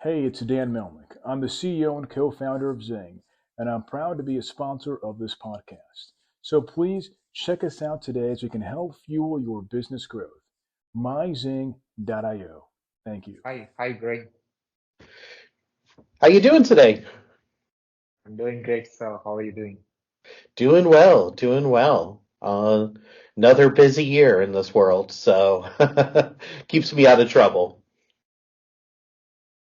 Hey, it's Dan Melnick. I'm the CEO and co-founder of Zing, and I'm proud to be a sponsor of this podcast. So please check us out today as we can help fuel your business growth. myzing.io. Thank you. Hi, Greg. How you doing today? I'm doing great. So, how are you doing? Doing well, doing well. Another busy year in this world, so keeps me out of trouble.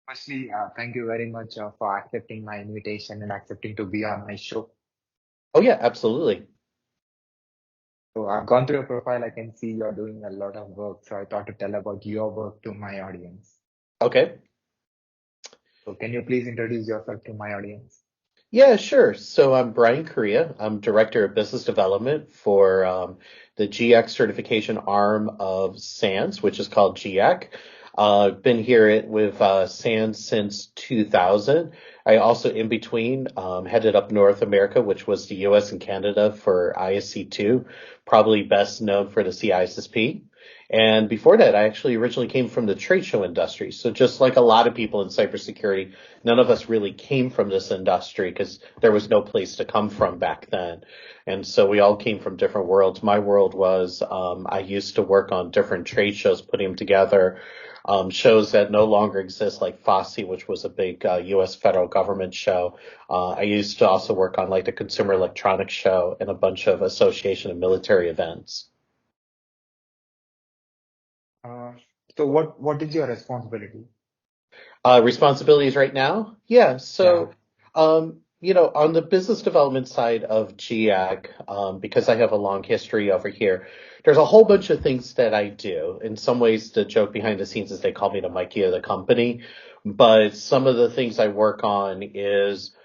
Firstly, thank you very much for accepting my invitation and accepting to be on my show. Oh yeah, absolutely. So, I've gone through your profile. I can see you're doing a lot of work. So, I thought to tell about your work to my audience. Okay. So, can you please introduce yourself to my audience? Yeah, sure. So I'm Brian Correia. I'm Director of Business Development for the GIAC certification arm of SANS, which is called GIAC. I've been here with SANS since 2000. I also, in between, headed up North America, which was the US and Canada for ISC2, probably best known for the CISSP. And before that, I actually originally came from the trade show industry. So just like a lot of people in cybersecurity, none of us really came from this industry because there was no place to come from back then. And so we all came from different worlds. My world was, I used to work on different trade shows, putting them together, shows that no longer exist, like FOSSI, which was a big U.S. federal government show. I used to also work on like the Consumer Electronics Show and a bunch of association and military events. Uh, so, what is your responsibility? Responsibilities right now? Yeah. Yeah. So, on the business development side of GIAC, because I have a long history over here, there's a whole bunch of things that I do. In some ways, the joke behind the scenes is they call me the Mikey of the company. But some of the things I work on is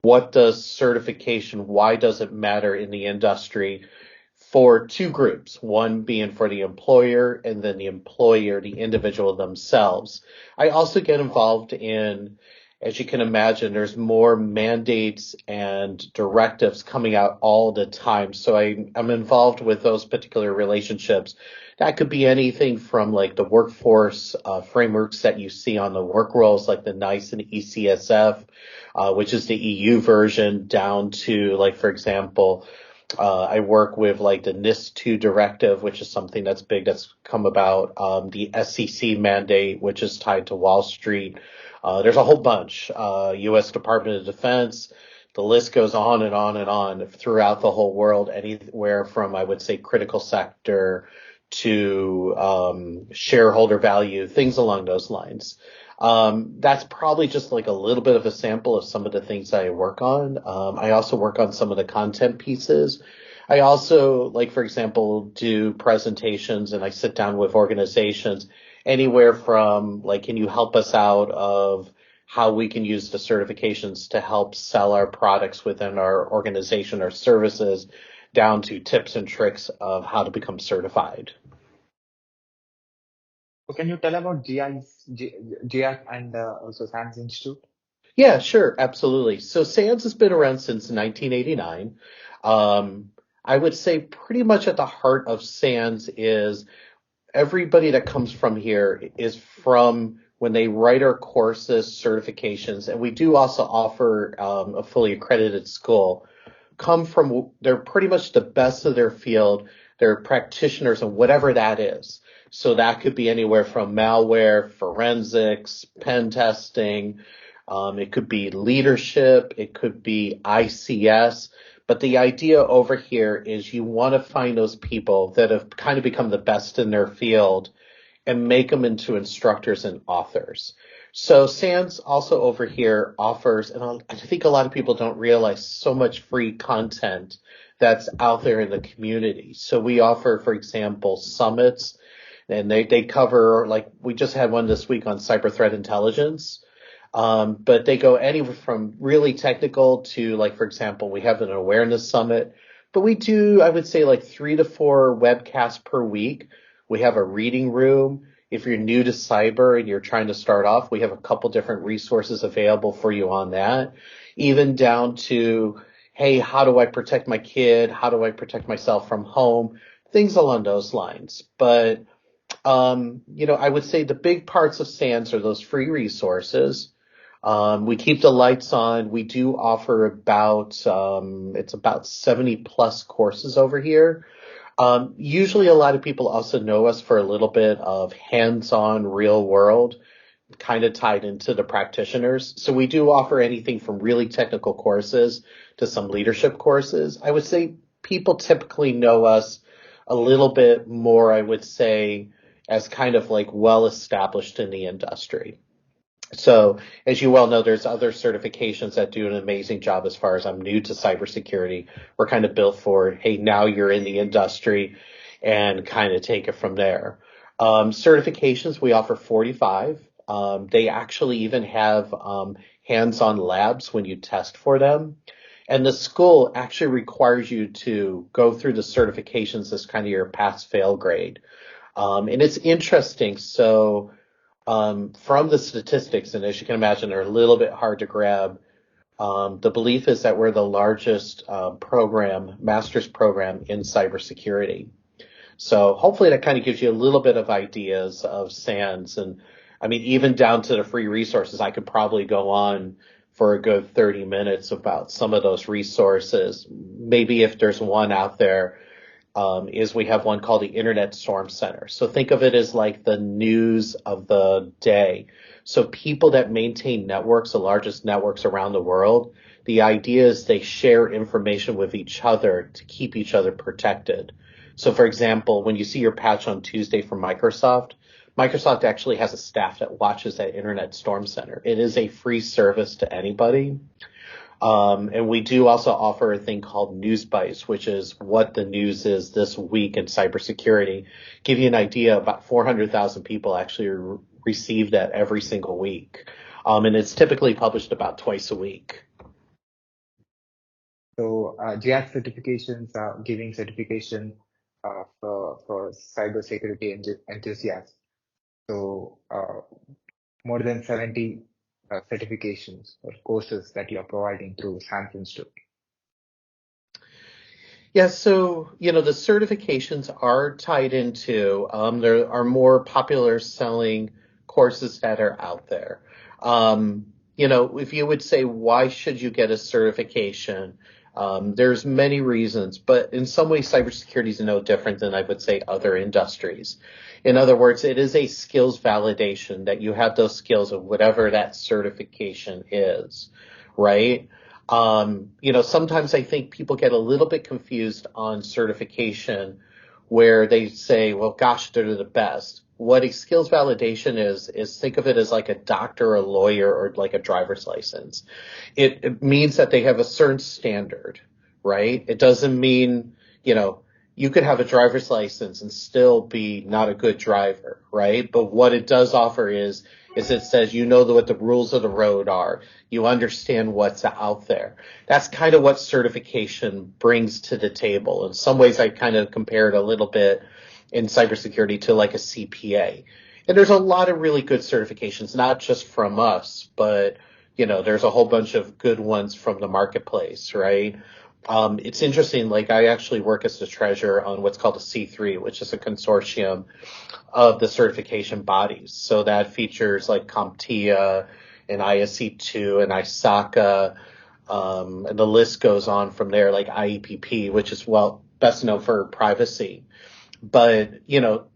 what does certification, why does it matter in the industry for two groups, one being for the employer and then the employer, the individual themselves. I also get involved in, as you can imagine, there's more mandates and directives coming out all the time. So I'm involved with those particular relationships. That could be anything from like the workforce frameworks that you see on the work roles, like the NICE and ECSF, which is the EU version, down to like, for example, I work with like the NIS2 directive, which is something that's big that's come about, the SEC mandate, which is tied to Wall Street. There's a whole bunch, U.S. Department of Defense. The list goes on and on and on throughout the whole world, anywhere from, I would say, critical sector to shareholder value, things along those lines. That's probably just like a little bit of a sample of some of the things I work on. I also work on some of the content pieces. I also, like, for example, do presentations and I sit down with organizations anywhere from like, can you help us out of how we can use the certifications to help sell our products within our organization or services down to tips and tricks of how to become certified. So, can you tell about GIAC and also SANS Institute? Yeah, sure. Absolutely. So SANS has been around since 1989. I would say pretty much at the heart of SANS is everybody that comes from here is from when they write our courses, certifications, and we do also offer a fully accredited school, come from, they're pretty much the best of their field. They're practitioners in whatever that is. So that could be anywhere from malware, forensics, pen testing. It could be leadership. It could be ICS. But the idea over here is you want to find those people that have kind of become the best in their field and make them into instructors and authors. So SANS also over here offers, and I think a lot of people don't realize, so much free content that's out there in the community. So we offer, for example, summits, and they cover, like, we just had one this week on cyber threat intelligence. But they go anywhere from really technical to, like, for example, we have an awareness summit, but we do, I would say, like 3 to 4 webcasts per week. We have a reading room. If you're new to cyber and you're trying to start off, we have a couple different resources available for you on that, even down to, hey, how do I protect my kid? How do I protect myself from home? Things along those lines. But I would say the big parts of SANS are those free resources. We keep the lights on. We do offer it's about 70 plus courses over here. Usually a lot of people also know us for a little bit of hands-on real world, kind of tied into the practitioners. So we do offer anything from really technical courses to some leadership courses. I would say people typically know us a little bit more, I would say, as kind of like well established in the industry. So as you well know, there's other certifications that do an amazing job as far as I'm new to cybersecurity. We're kind of built for, hey, now you're in the industry and kind of take it from there. Certifications, we offer 45. They actually even have hands-on labs when you test for them. And the school actually requires you to go through the certifications as kind of your pass-fail grade. And it's interesting. So from the statistics, and as you can imagine, they're a little bit hard to grab. The belief is that we're the largest master's program in cybersecurity. So hopefully that kind of gives you a little bit of ideas of SANS. And I mean, even down to the free resources, I could probably go on for a good 30 minutes about some of those resources. Maybe if there's one out there, is we have one called the Internet Storm Center. So think of it as like the news of the day. So people that maintain networks, the largest networks around the world, the idea is they share information with each other to keep each other protected. So for example, when you see your patch on Tuesday from Microsoft actually has a staff that watches that Internet Storm Center. It is a free service to anybody. And we do also offer a thing called News Bites, which is what the news is this week in cybersecurity. Give you an idea, about 400,000 people actually receive that every single week. And it's typically published about twice a week. So GIAC certifications are giving certification for cybersecurity enthusiasts. So more than 70 certifications or courses that you are providing through SANS Institute. Yeah, so, the certifications are tied into, there are more popular selling courses that are out there. If you would say, why should you get a certification? There's many reasons, but in some ways, cybersecurity is no different than I would say other industries. In other words, it is a skills validation that you have those skills of whatever that certification is, right? Sometimes I think people get a little bit confused on certification where they say, well, gosh, they're the best. What a skills validation is think of it as like a doctor, a lawyer, or like a driver's license. It means that they have a certain standard, right? It doesn't mean, you could have a driver's license and still be not a good driver, right? But what it does offer is it says what the rules of the road are. You understand what's out there. That's kind of what certification brings to the table. In some ways, I kind of compare it a little bit in cybersecurity to like a CPA. And there's a lot of really good certifications, not just from us, but, there's a whole bunch of good ones from the marketplace, right? It's interesting, like I actually work as the treasurer on what's called a C3, which is a consortium of the certification bodies. So that features like CompTIA and ISC2 and ISACA, and the list goes on from there, like IEPP, which is, best known for privacy. But,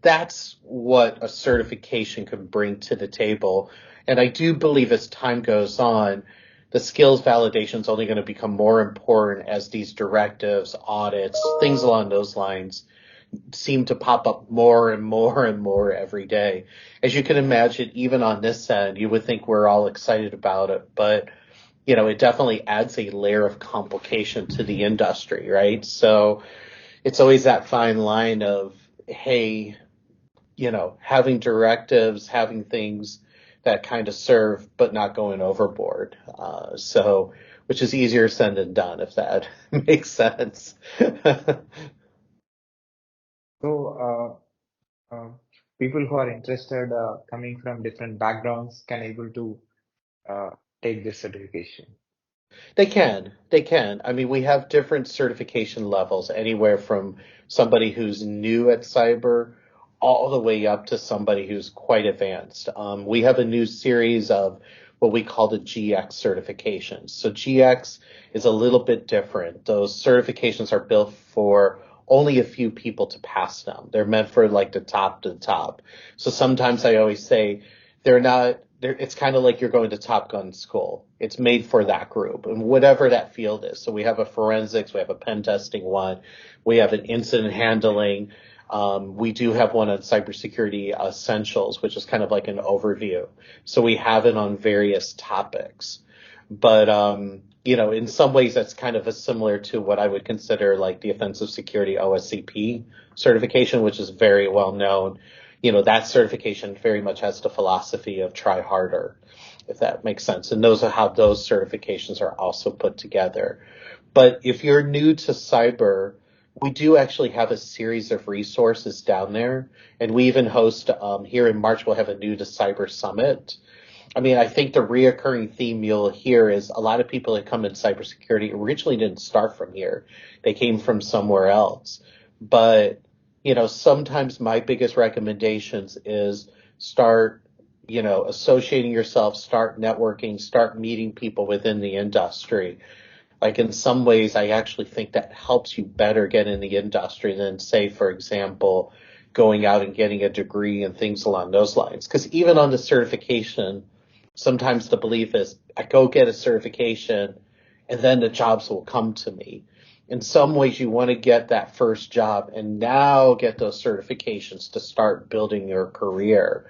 that's what a certification can bring to the table. And I do believe as time goes on, the skills validation is only going to become more important as these directives, audits, things along those lines seem to pop up more and more and more every day. As you can imagine, even on this end, you would think we're all excited about it, but it definitely adds a layer of complication to the industry, right? So it's always that fine line of, hey, having directives, having things that kind of serve, but not going overboard. Which is easier said than done, if that makes sense. So people who are interested coming from different backgrounds can able to take this certification. They can. I mean, we have different certification levels, anywhere from somebody who's new at cyber all the way up to somebody who's quite advanced. We have a new series of what we call the GX certifications. So GX is a little bit different. Those certifications are built for only a few people to pass them. They're meant for like the top to the top. So sometimes I always say it's kind of like you're going to Top Gun school. It's made for that group and whatever that field is. So we have a forensics, we have a pen testing one, we have an incident handling. We do have one on cybersecurity essentials, which is kind of like an overview. So we have it on various topics. But, in some ways that's kind of similar to what I would consider like the offensive security OSCP certification, which is very well known. That certification very much has the philosophy of try harder, if that makes sense. And those are how those certifications are also put together. But if you're new to cyber, we do actually have a series of resources down there. And we even host, here in March, we'll have a New to Cyber Summit. I mean, I think the reoccurring theme you'll hear is a lot of people that come in cybersecurity originally didn't start from here. They came from somewhere else. But, sometimes my biggest recommendations is start, associating yourself, start networking, start meeting people within the industry. Like in some ways, I actually think that helps you better get in the industry than, say, for example, going out and getting a degree and things along those lines. Because even on the certification, sometimes the belief is I go get a certification and then the jobs will come to me. In some ways, you want to get that first job and now get those certifications to start building your career.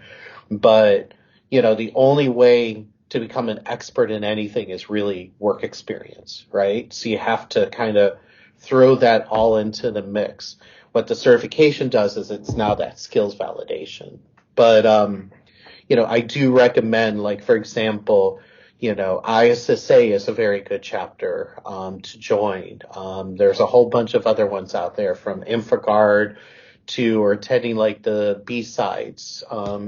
But, the only way to become an expert in anything is really work experience, right? So you have to kind of throw that all into the mix. What the certification does is it's now that skills validation. But, I do recommend, like, for example, ISSA is a very good chapter to join. There's a whole bunch of other ones out there from InfraGard or attending like the B-sides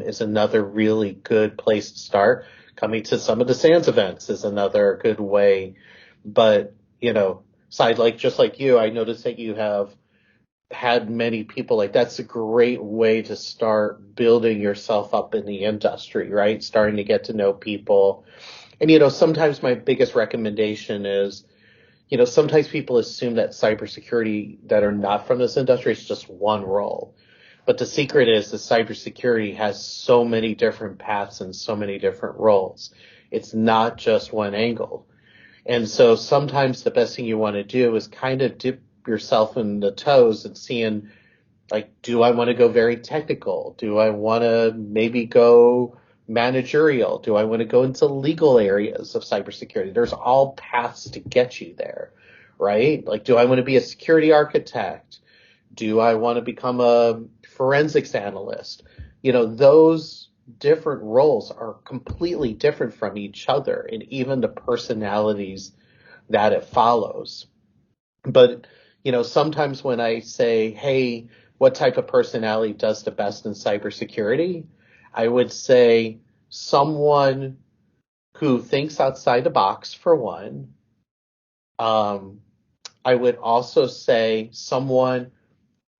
is another really good place to start. Coming to some of the SANS events is another good way. But, just like you, I noticed that you have had many people that's a great way to start building yourself up in the industry, right? Starting to get to know people. And, sometimes my biggest recommendation is, sometimes people assume that cybersecurity that are not from this industry is just one role. But the secret is that cybersecurity has so many different paths and so many different roles. It's not just one angle. And so sometimes the best thing you want to do is kind of dip yourself in the toes and seeing, do I want to go very technical? Do I want to maybe go managerial? Do I want to go into legal areas of cybersecurity? There's all paths to get you there, right? Do I want to be a security architect? Do I want to become a forensics analyst? Those different roles are completely different from each other, and even the personalities that it follows. But, sometimes when I say, hey, what type of personality does the best in cybersecurity? I would say someone who thinks outside the box, for one. I would also say someone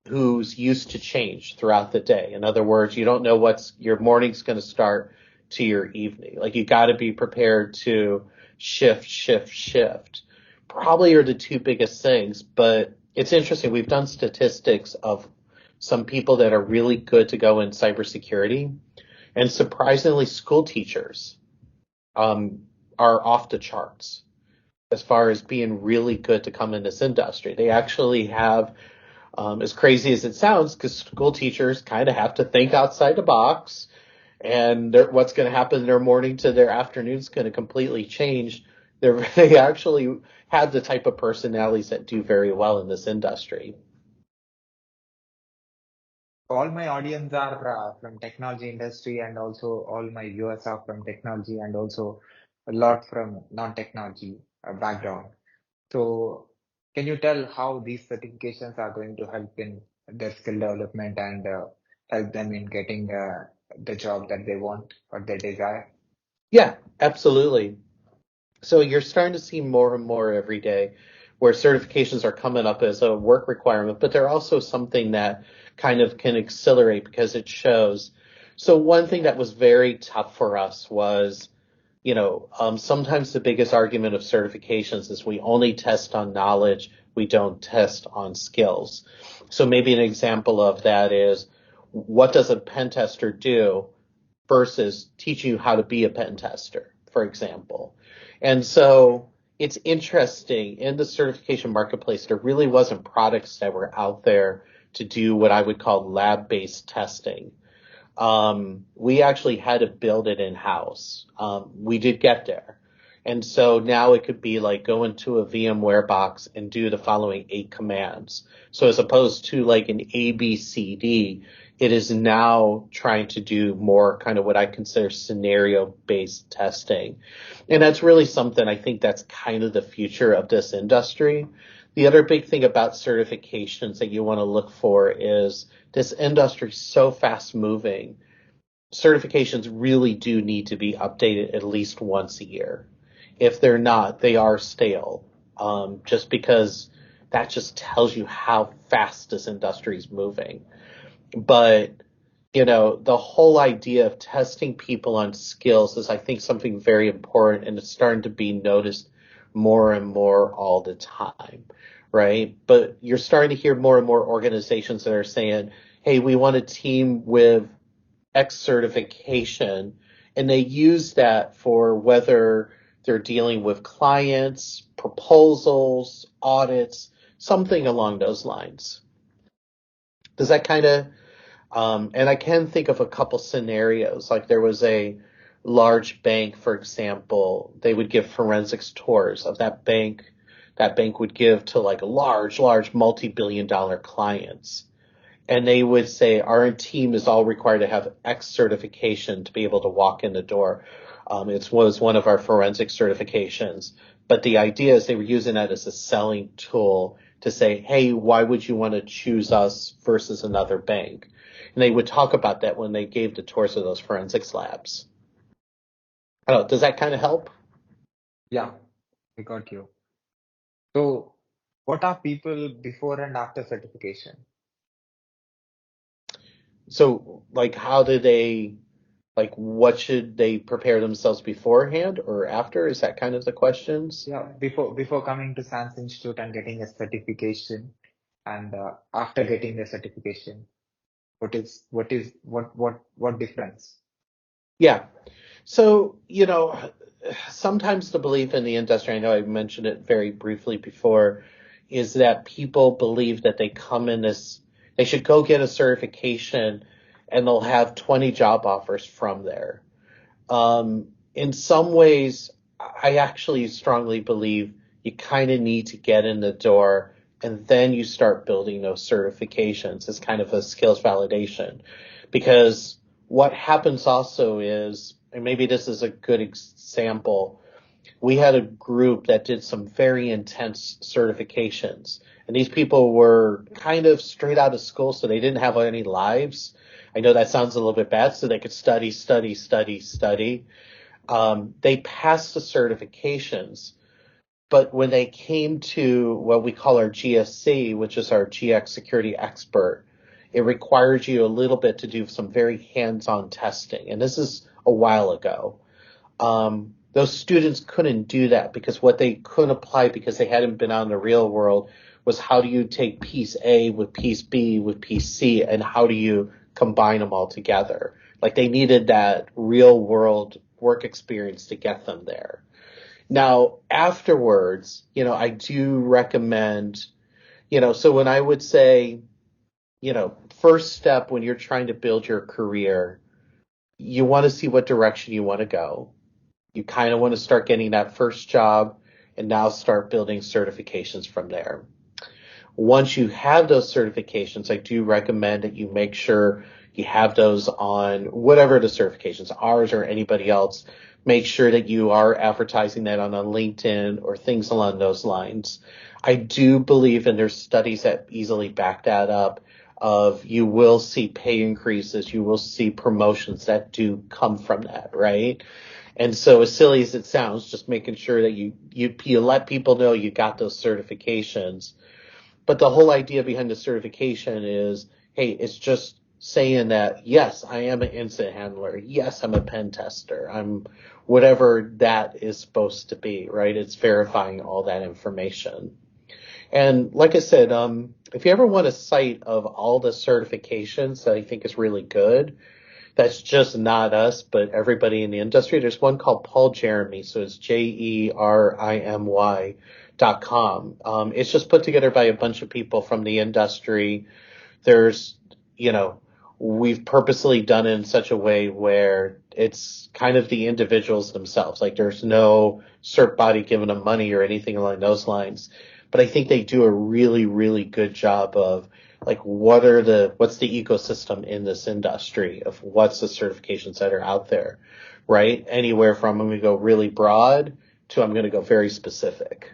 who's used to change throughout the day. In other words, you don't know your morning's going to start to your evening. You got to be prepared to shift. Probably are the two biggest things, but it's interesting. We've done statistics of some people that are really good to go in cybersecurity, and surprisingly, school teachers are off the charts as far as being really good to come in this industry. They actually have, as crazy as it sounds, because school teachers kind of have to think outside the box, and what's going to happen in their morning to their afternoon is going to completely change. They actually have the type of personalities that do very well in this industry. All my audience are from technology industry, and also all my viewers are from technology, and also a lot from non-technology background. So can you tell how these certifications are going to help in their skill development and help them in getting the job that they want or they desire? Yeah, absolutely. So you're starting to see more and more every day where certifications are coming up as a work requirement, but they're also something that kind of can accelerate because it shows. So one thing that was very tough for us was, sometimes the biggest argument of certifications is we only test on knowledge, we don't test on skills. So maybe an example of that is, what does a pen tester do versus teaching you how to be a pen tester, for example. And so it's interesting, in the certification marketplace, there really wasn't products that were out there to do what I would call lab-based testing. We actually had to build it in-house. We did get there. And so now it could be like go into a VMware box and do the following 8 commands. So as opposed to like an A, B, C, D, it is now trying to do more kind of what I consider scenario-based testing. And that's really something I think that's kind of the future of this industry. The other big thing about certifications that you want to look for is this industry is so fast moving. Certifications really do need to be updated at least once a year. If they're not, they are stale, just because that just tells you how fast this industry is moving. But, the whole idea of testing people on skills is, I think, something very important, and it's starting to be noticed more and more all the time, right? But you're starting to hear more and more organizations that are saying, hey, we want a team with X certification, and they use that for whether they're dealing with clients, proposals, audits, something along those lines. Does that kind of, and I can think of a couple scenarios. Like there was a large bank, for example, they would give forensics tours of that bank. That bank would give to like large multi-billion-dollar clients. And they would say, our team is all required to have X certification to be able to walk in the door. It was one of our forensic certifications. But the idea is they were using that as a selling tool to say, hey, why would you want to choose us versus another bank? And they would talk about that when they gave the tours of those forensics labs. Oh, does that kind of help? Yeah, I got you. So what are people before and after certification? So like how do they, like what should they prepare themselves beforehand or after? Is that kind of the questions? Yeah, before coming to SANS Institute and getting a certification, and after getting the certification, what difference? Yeah. So, sometimes the belief in the industry, I know I mentioned it very briefly before, is that people believe that they should go get a certification and they'll have 20 job offers from there. In some ways, I actually strongly believe you kind of need to get in the door and then you start building those certifications as kind of a skills validation. Because what happens also is, and maybe this is a good example, we had a group that did some very intense certifications. And these people were kind of straight out of school, so they didn't have any lives. I know that sounds a little bit bad, so they could study. They passed the certifications, but when they came to what we call our GSC, which is our GIAC security expert, it requires you a little bit to do some very hands-on testing. And this is a while ago. Those students couldn't do that because what they couldn't apply because they hadn't been out in the real world was how do you take piece A with piece B with piece C and how do you combine them all together? Like they needed that real world work experience to get them there. Now, afterwards, I do recommend, so when I would say, first step when you're trying to build your career, you want to see what direction you want to go. You kind of want to start getting that first job and now start building certifications from there. Once you have those certifications, I do recommend that you make sure you have those on whatever the certifications, ours or anybody else. Make sure that you are advertising that on a LinkedIn or things along those lines. I do believe, and there's studies that easily back that up, of you will see pay increases, you will see promotions that do come from that, right? And so as silly as it sounds, just making sure that you let people know you got those certifications. But the whole idea behind the certification is hey, it's just saying that, yes, I am an incident handler. Yes, I'm a pen tester. I'm whatever that is supposed to be, right? It's verifying all that information. And like I said, if you ever want a site of all the certifications that I think is really good, that's just not us, but everybody in the industry. There's one called Paul Jeremy, so it's JERIMY.com. It's just put together by a bunch of people from the industry. There's, you know, we've purposely done it in such a way where it's kind of the individuals themselves. Like there's no cert body giving them money or anything along those lines. But I think they do a really, really good job of like what's the ecosystem in this industry of what's the certifications that are out there, right? Anywhere from I'm going to go really broad to I'm going to go very specific.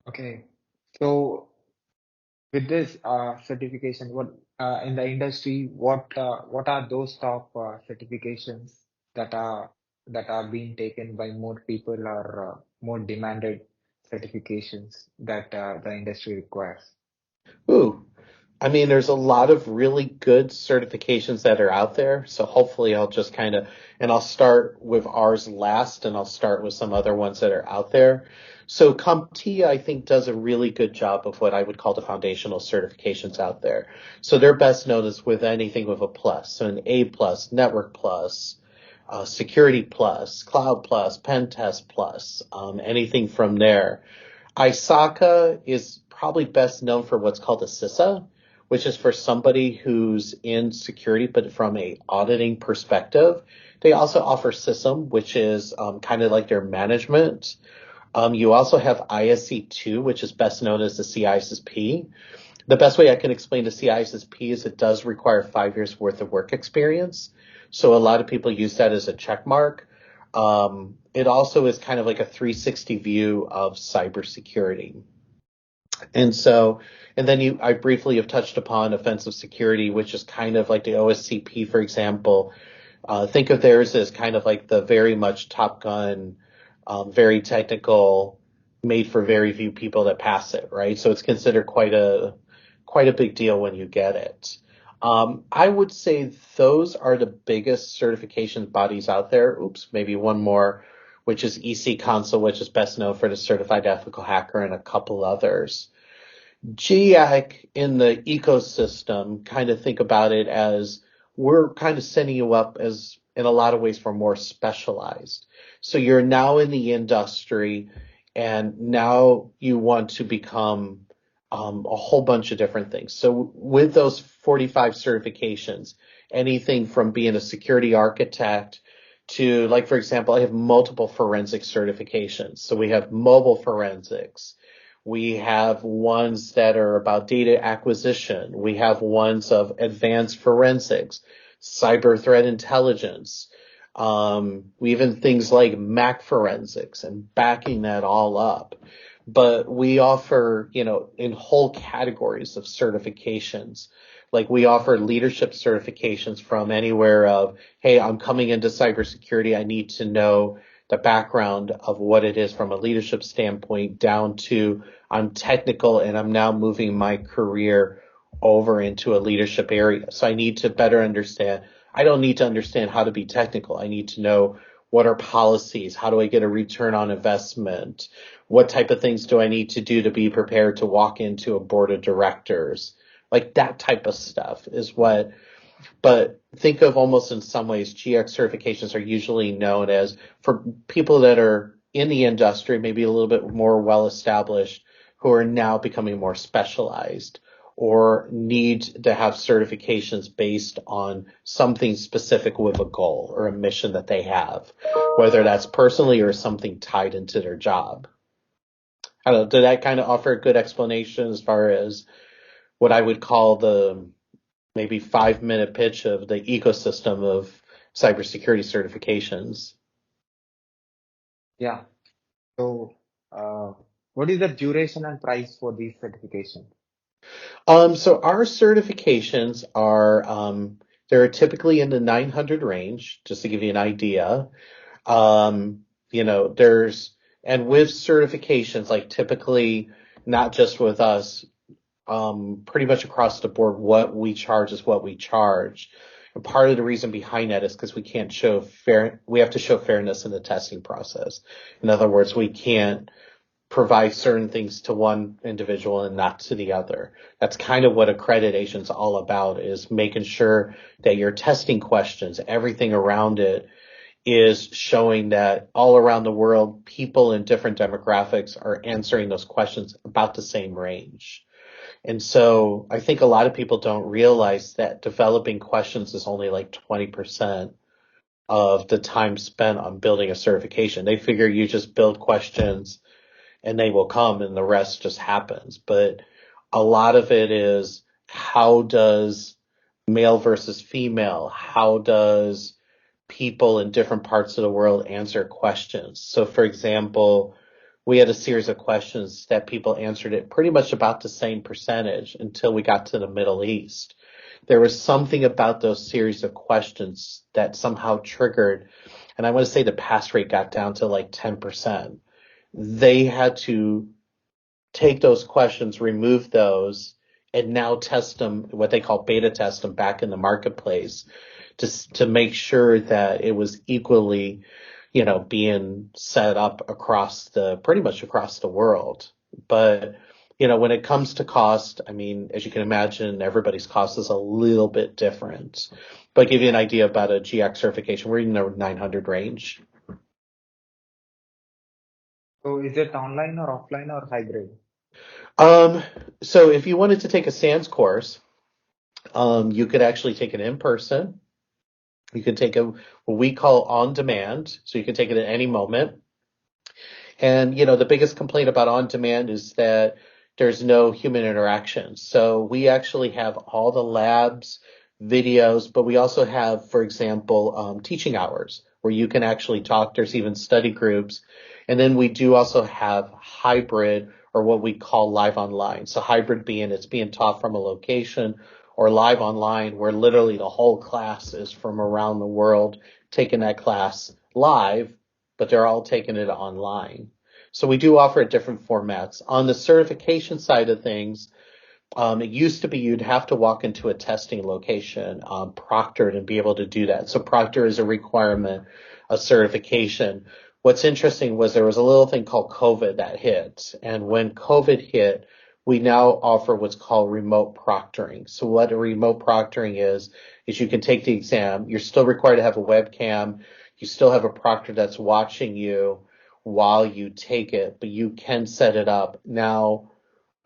Okay. So with this certification, what in the industry, what are those top certifications that are being taken by more people or more demanded certifications that the industry requires? Ooh, I mean, there's a lot of really good certifications that are out there. So hopefully I'll just and I'll start with ours last and I'll start with some other ones that are out there. So CompTIA, I think, does a really good job of what I would call the foundational certifications out there. So they're best known as with anything with a plus. So an A plus, Network plus, Security plus, Cloud plus, Pen Test plus, anything from there. ISACA is probably best known for what's called a CISA, which is for somebody who's in security, but from a auditing perspective. They also offer SISM, which is kind of like their management. You also have ISC2, which is best known as the CISSP. The best way I can explain the CISSP is it does require 5 years worth of work experience. So a lot of people use that as a check mark. It also is kind of like a 360 view of cybersecurity. And then I briefly have touched upon offensive security, which is kind of like the OSCP, for example. Think of theirs as kind of like the very much Top Gun, very technical, made for very few people that pass it, right? So it's considered quite a big deal when you get it. I would say those are the biggest certification bodies out there. Oops, maybe one more, which is EC Council, which is best known for the Certified Ethical Hacker and a couple others. GIAC in the ecosystem, kind of think about it as we're kind of setting you up as in a lot of ways for more specialized. So you're now in the industry and now you want to become a whole bunch of different things. So with those 45 certifications, anything from being a security architect to, like, for example, I have multiple forensic certifications. So we have mobile forensics. We have ones that are about data acquisition. We have ones of advanced forensics, cyber threat intelligence. We even things like Mac forensics and backing that all up. But we offer, in whole categories of certifications. Like we offer leadership certifications from anywhere of, hey, I'm coming into cybersecurity. I need to know the background of what it is from a leadership standpoint down to I'm technical and I'm now moving my career over into a leadership area. So I need to better understand. I don't need to understand how to be technical. I need to know what are policies? How do I get a return on investment? What type of things do I need to do to be prepared to walk into a board of directors? Like that type of stuff is what, but think of almost in some ways, GX certifications are usually known as for people that are in the industry, maybe a little bit more well established, who are now becoming more specialized or need to have certifications based on something specific with a goal or a mission that they have, whether that's personally or something tied into their job. I don't know, did that kind of offer a good explanation as far as what I would call the maybe 5-minute pitch of the ecosystem of cybersecurity certifications? Yeah. So, what is the duration and price for these certifications? So our certifications are, they're typically in the 900 range, just to give you an idea. And with certifications, like typically not just with us, pretty much across the board, what we charge is what we charge. And part of the reason behind that is because we have to show fairness in the testing process. In other words, we can't provide certain things to one individual and not to the other. That's kind of what accreditation is all about, is making sure that your testing questions, everything around it, is showing that all around the world, people in different demographics are answering those questions about the same range. And so I think a lot of people don't realize that developing questions is only like 20% of the time spent on building a certification. They figure you just build questions and they will come and the rest just happens. But a lot of it is, how does male versus female, how does people in different parts of the world answer questions? So for example, we had a series of questions that people answered it pretty much about the same percentage until we got to the Middle East. There was something about those series of questions that somehow triggered, and I want to say the pass rate got down to like 10%. They had to take those questions, remove those, and now test them, what they call beta test them back in the marketplace to make sure that it was equally, being set up pretty much across the world. But, when it comes to cost, I mean, as you can imagine, everybody's cost is a little bit different. But give you an idea about a GIAC certification, we're in the 900 range. So is it online or offline or hybrid? So if you wanted to take a SANS course, you could actually take it in person. You could take what we call on demand, so you can take it at any moment. And, the biggest complaint about on demand is that there's no human interaction. So we actually have all the labs, videos, but we also have, for example, teaching hours where you can actually talk. There's even study groups. And then we do also have hybrid, or what we call live online. So hybrid being it's being taught from a location, or live online where literally the whole class is from around the world taking that class live, but they're all taking it online. So we do offer different formats. On the certification side of things, it used to be you'd have to walk into a testing location, proctored, and be able to do that. So proctor is a requirement, a certification. What's interesting was there was a little thing called COVID that hit. And when COVID hit, we now offer what's called remote proctoring. So what a remote proctoring is you can take the exam. You're still required to have a webcam. You still have a proctor that's watching you while you take it, but you can set it up. Now,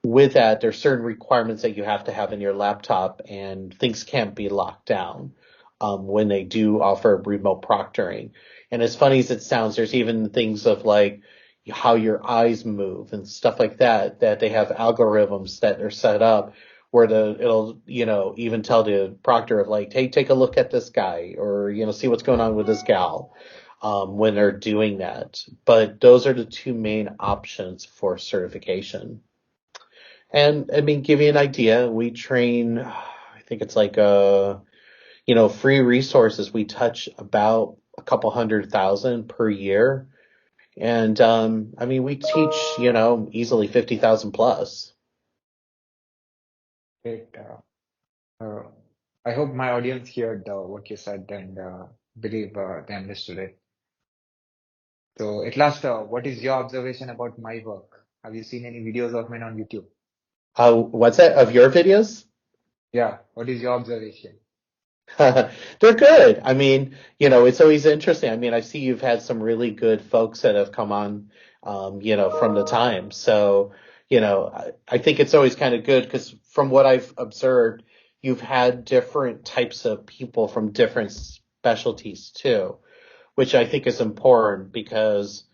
with that, there's certain requirements that you have to have in your laptop, and things can't be locked down when they do offer remote proctoring. And as funny as it sounds, there's even things of like how your eyes move and stuff like that they have algorithms that are set up where it'll even tell the proctor of like, hey, take a look at this guy, or see what's going on with this gal when they're doing that. But those are the two main options for certification. And I mean, give you an idea, we train, I think it's like free resources. We touch about a couple 100,000 per year. And I mean, we teach, easily 50,000 plus. Great. I hope my audience heard what you said and believe they understood it. So at last, what is your observation about my work? Have you seen any videos of mine on YouTube? What's that, of your videos? Yeah. What is your observation? They're good. I mean, it's always interesting. I mean, I see you've had some really good folks that have come on, from the time. So, I think it's always kind of good because from what I've observed, you've had different types of people from different specialties too, which I think is important because,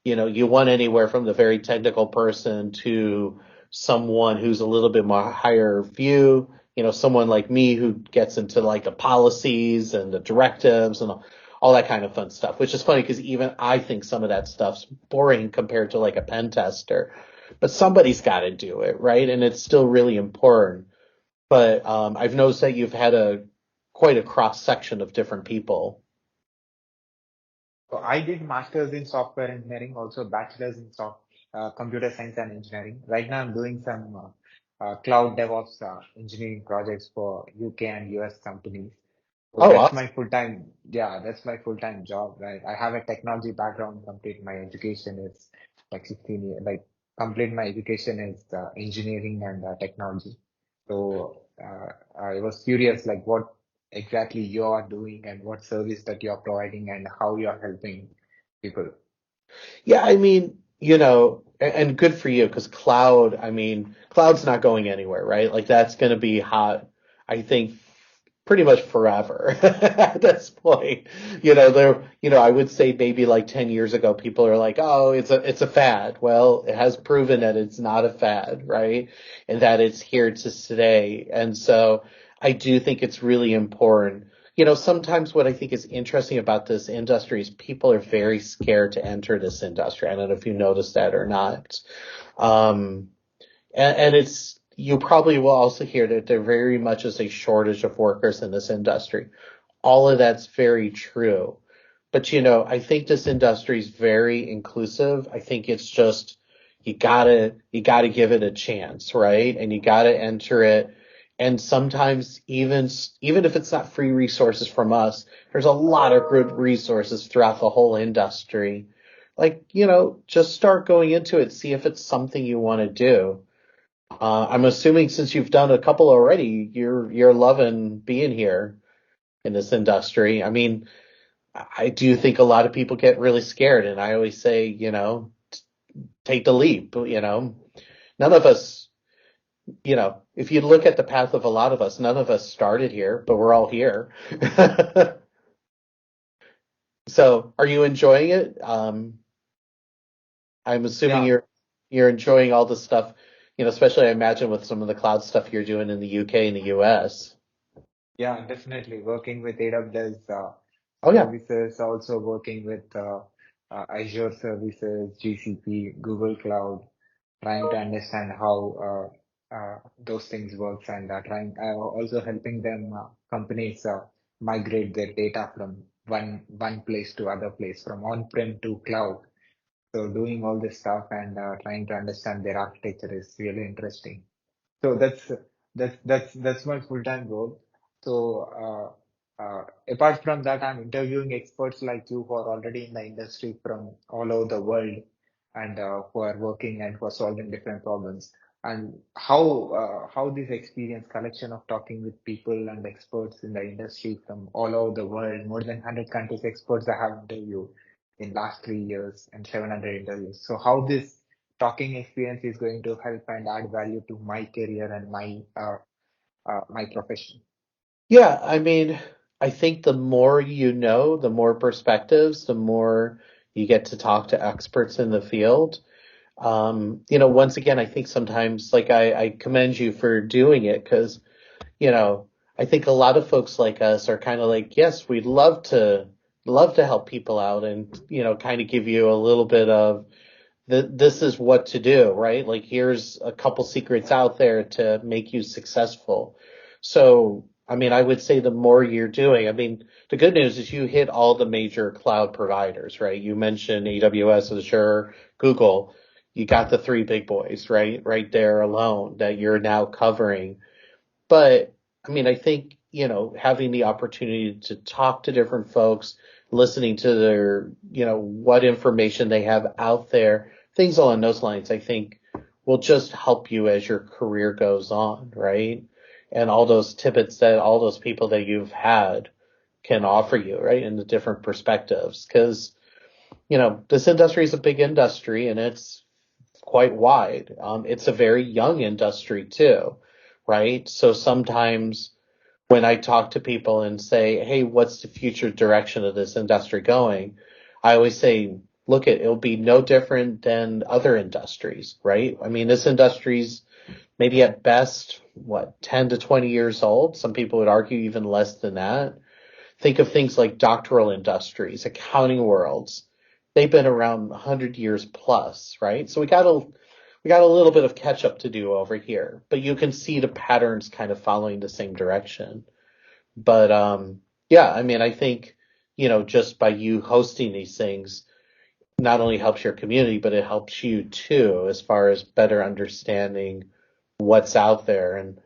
you want anywhere from the very technical person to someone who's a little bit more higher view, someone like me who gets into like the policies and the directives and all that kind of fun stuff, which is funny because even I think some of that stuff's boring compared to like a pen tester, but somebody's got to do it, right? And it's still really important. But I've noticed that you've had quite a cross section of different people. So I did masters in software engineering, also bachelors in computer science and engineering. Right now I'm doing some cloud DevOps engineering projects for UK and US companies. So Oh, that's awesome. my full-time, yeah, that's my full-time job, right? I have a technology background, complete my education is like 16 years, like complete my education is engineering and technology. So I was curious, like what exactly you are doing and what service that you are providing and how you are helping people. Yeah, I mean, and good for you because cloud's not going anywhere, right? Like that's going to be hot, I think, pretty much forever at this point. I would say maybe like 10 years ago, people are like, oh, it's a fad. Well, it has proven that it's not a fad, right? And that it's here to stay. And so I do think it's really important. Sometimes what I think is interesting about this industry is people are very scared to enter this industry. I don't know if you noticed that or not. Um, and you probably will also hear that there very much is a shortage of workers in this industry. All of that's very true. But I think this industry is very inclusive. I think it's just you gotta give it a chance, right? And you gotta enter it. And sometimes even if it's not free resources from us, there's a lot of good resources throughout the whole industry. Like, just start going into it, see if it's something you want to do. I'm assuming since you've done a couple already, you're loving being here in this industry. I mean, I do think a lot of people get really scared, and I always say, take the leap. None of us, if you look at the path of a lot of us, none of us started here, but we're all here. So, are you enjoying it? I'm assuming Yeah, you're enjoying all the stuff, especially I imagine with some of the cloud stuff you're doing in the UK and the US. yeah, definitely working with AWS Oh yeah. services, also working with Azure services, GCP, Google Cloud, trying to understand how those things works and also helping them companies migrate their data from one place to other place, from on-prem to cloud. So doing all this stuff and trying to understand their architecture is really interesting. So that's my full-time role. So apart from that, I'm interviewing experts like you who are already in the industry from all over the world and who are working and who are solving different problems. And how this experience collection of talking with people and experts in the industry from all over the world, more than 100 countries experts I have interviewed in last 3 years and 700 interviews. So how this talking experience is going to help and add value to my career and my profession. Yeah, I mean, I think the more you know, the more perspectives, the more you get to talk to experts in the field. Once again, I think sometimes, like, I commend you for doing it because, you know, I think a lot of folks like us are kind of like, yes, we'd love to help people out and, kind of give you a little bit of this is what to do, right? Like, here's a couple secrets out there to make you successful. So, I mean, I would say the more you're doing, I mean, the good news is you hit all the major cloud providers, right? You mentioned AWS, Azure, Google. You got the three big boys, right? Right there alone that you're now covering. But I mean, I think, having the opportunity to talk to different folks, listening to their, what information they have out there, things along those lines, I think will just help you as your career goes on, right? And all those tidbits that all those people that you've had can offer you, right? In the different perspectives. Cause, this industry is a big industry and it's quite wide. It's a very young industry too, right? So sometimes when I talk to people and say, hey, what's the future direction of this industry going? I always say, look, it'll be no different than other industries, right? I mean, this industry's maybe at best, 10 to 20 years old. Some people would argue even less than that. Think of things like doctoral industries, accounting worlds. They've been around 100 years plus, right? So we got a little bit of catch up to do over here, but you can see the patterns kind of following the same direction. But yeah, I mean, I think, just by you hosting these things not only helps your community, but it helps you too as far as better understanding what's out there. And,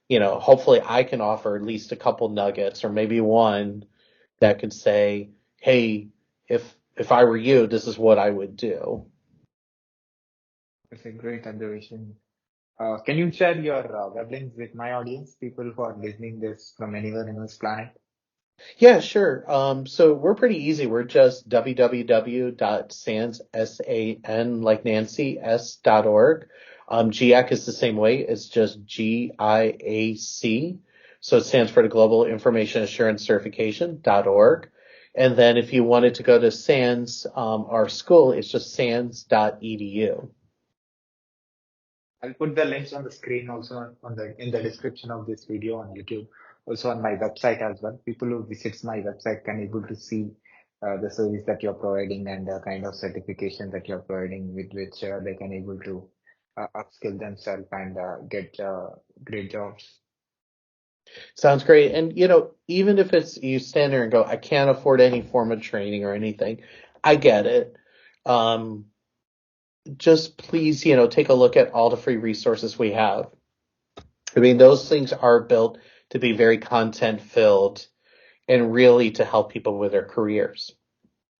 hopefully I can offer at least a couple nuggets or maybe one that could say, hey, if I were you, this is what I would do. That's a great observation. Can you share your web links with my audience, people who are listening this from anywhere in this planet? Yeah, sure. So we're pretty easy. We're just www.sans, S-A-N, like Nancy, s.org. GIAC is the same way. It's just GIAC. So it stands for the Global Information Assurance Certification.org. And then if you wanted to go to SANS, our school, it's just sans.edu. I'll put the links on the screen also in the description of this video on YouTube, also on my website as well. People who visits my website can able to see the service that you're providing and the kind of certification that you're providing with which they can able to upskill themselves and get great jobs. Sounds great. And, even if it's you stand there and go, I can't afford any form of training or anything, I get it. Just please, take a look at all the free resources we have. I mean, those things are built to be very content filled and really to help people with their careers.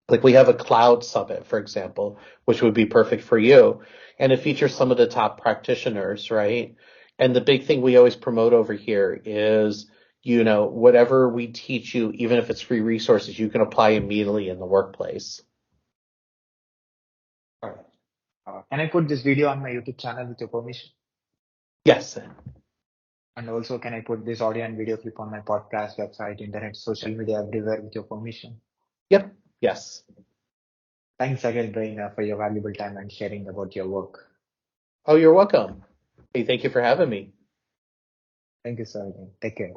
Like we have a cloud summit, for example, which would be perfect for you. And it features some of the top practitioners, right? And the big thing we always promote over here is, whatever we teach you, even if it's free resources, you can apply immediately in the workplace. All right. Can I put this video on my YouTube channel with your permission? Yes. And also, can I put this audio and video clip on my podcast, website, internet, social media, everywhere with your permission? Yep. Yes. Thanks again, Brain, for your valuable time and sharing about your work. Oh, you're welcome. Hey, thank you for having me. Thank you, sir. Take care.